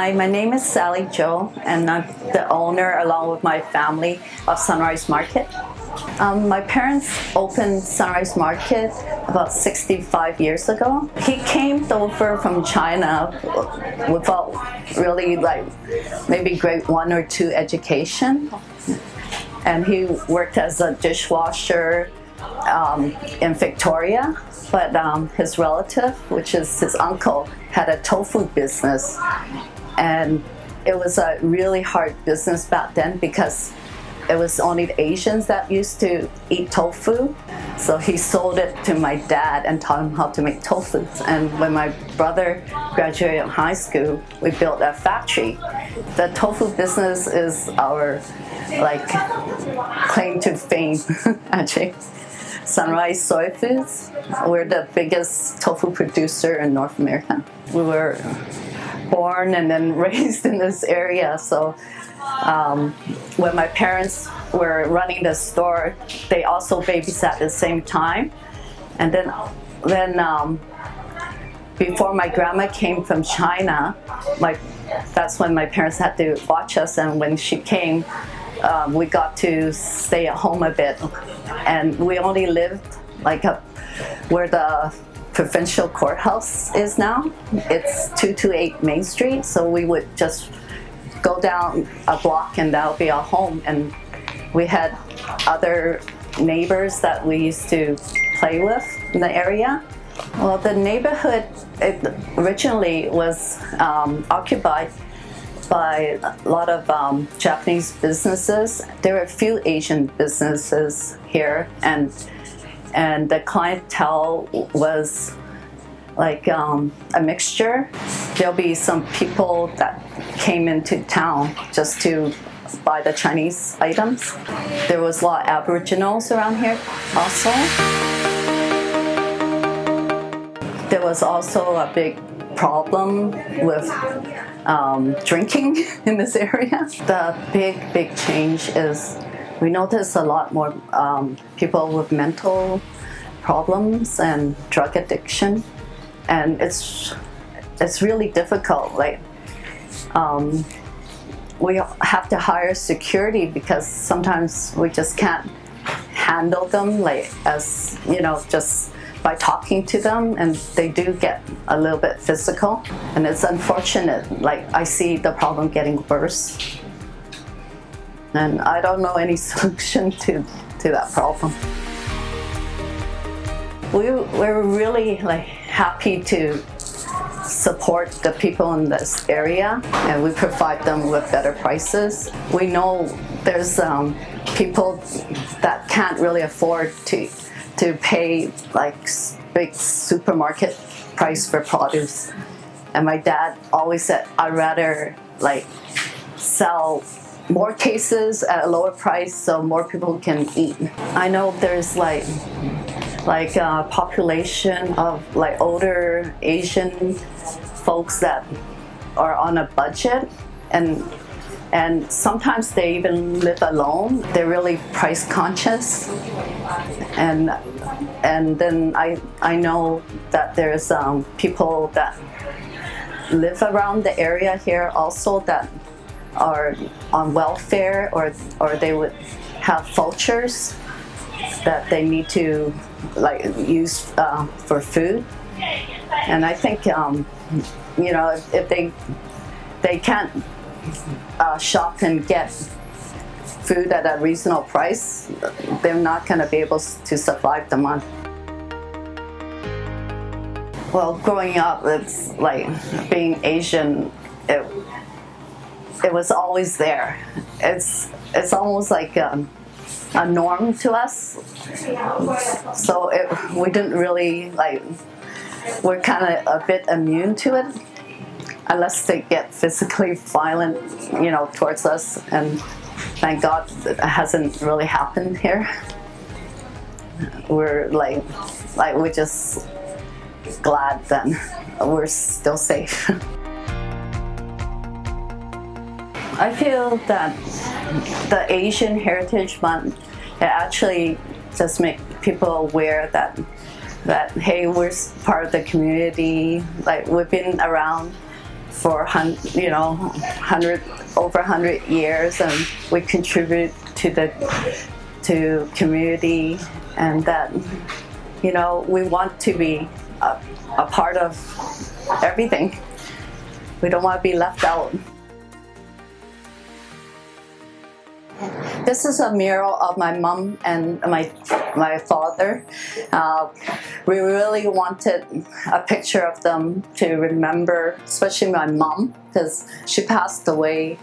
Hi, my name is Sally Joe, and I'm the owner, along with my family, of Sunrise Market. My parents opened Sunrise Market about 65 years ago. He came over from China without really maybe grade 1 or 2 education. And he worked as a dishwasher in Victoria, but his relative, which is his uncle, had a tofu business. And it was a really hard business back then because it was only the Asians that used to eat tofu. So he sold it to my dad and taught him how to make tofu. And when my brother graduated high school, we built a factory. The tofu business is our claim to fame, actually. Sunrise Soy Foods, we're the biggest tofu producer in North America. We were born and then raised in this area, so when my parents were running the store, they also babysat at the same time. And then before my grandma came from China, that's when my parents had to watch us, and when she came, we got to stay at home a bit. And we only lived where the provincial courthouse is now. It's 228 Main Street, so we would just go down a block and that'll be our home. And we had other neighbors that we used to play with in the area. Well, the neighborhood, it originally was occupied by a lot of Japanese businesses. There were a few Asian businesses here, and the clientele was a mixture. There'll be some people that came into town just to buy the Chinese items. There was a lot of Aboriginals around here also. There was also a big problem with drinking in this area. The big change is we notice a lot more people with mental problems and drug addiction, and it's really difficult. We have to hire security because sometimes we just can't handle them just by talking to them, and they do get a little bit physical, and it's unfortunate. I see the problem getting worse, and I don't know any solution to that problem. We're really happy to support the people in this area, and we provide them with better prices. We know there's people that can't really afford to pay big supermarket price for produce. And my dad always said, I'd rather sell more cases at a lower price so more people can eat. I know there's a population of older Asian folks that are on a budget, and sometimes they even live alone. They're really price conscious, and then I know that there's people that live around the area here also that are on welfare, or they would have vouchers that they need to use for food. And I think if they can't shop and get food at a reasonable price, they're not going to be able to survive the month. Well, growing up, it's being Asian, it was always there. It's almost like a norm to us. So we didn't really we're kind of a bit immune to it, unless they get physically violent, towards us. And thank God it hasn't really happened here. We're we're just glad that we're still safe. I feel that the Asian Heritage Month, it actually just make people aware that hey, we're part of the community. We've been around for hundred over 100 years, and we contribute to the community, and that we want to be a part of everything. We don't want to be left out. This is a mural of my mom and my father. We really wanted a picture of them to remember, especially my mom, because she passed away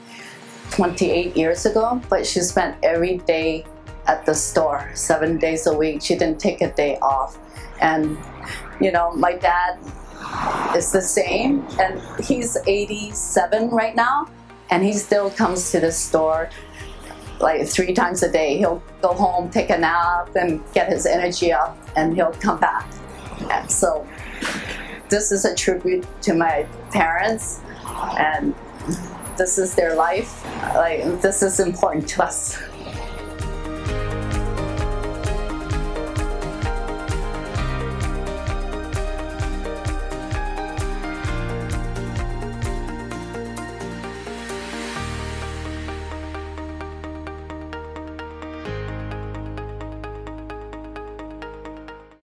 28 years ago, but she spent every day at the store, 7 days a week. She didn't take a day off. And my dad is the same, and he's 87 right now, and he still comes to the store like 3 times a day. He'll go home, take a nap, and get his energy up, and he'll come back. And so this is a tribute to my parents, and this is their life. Like, this is important to us.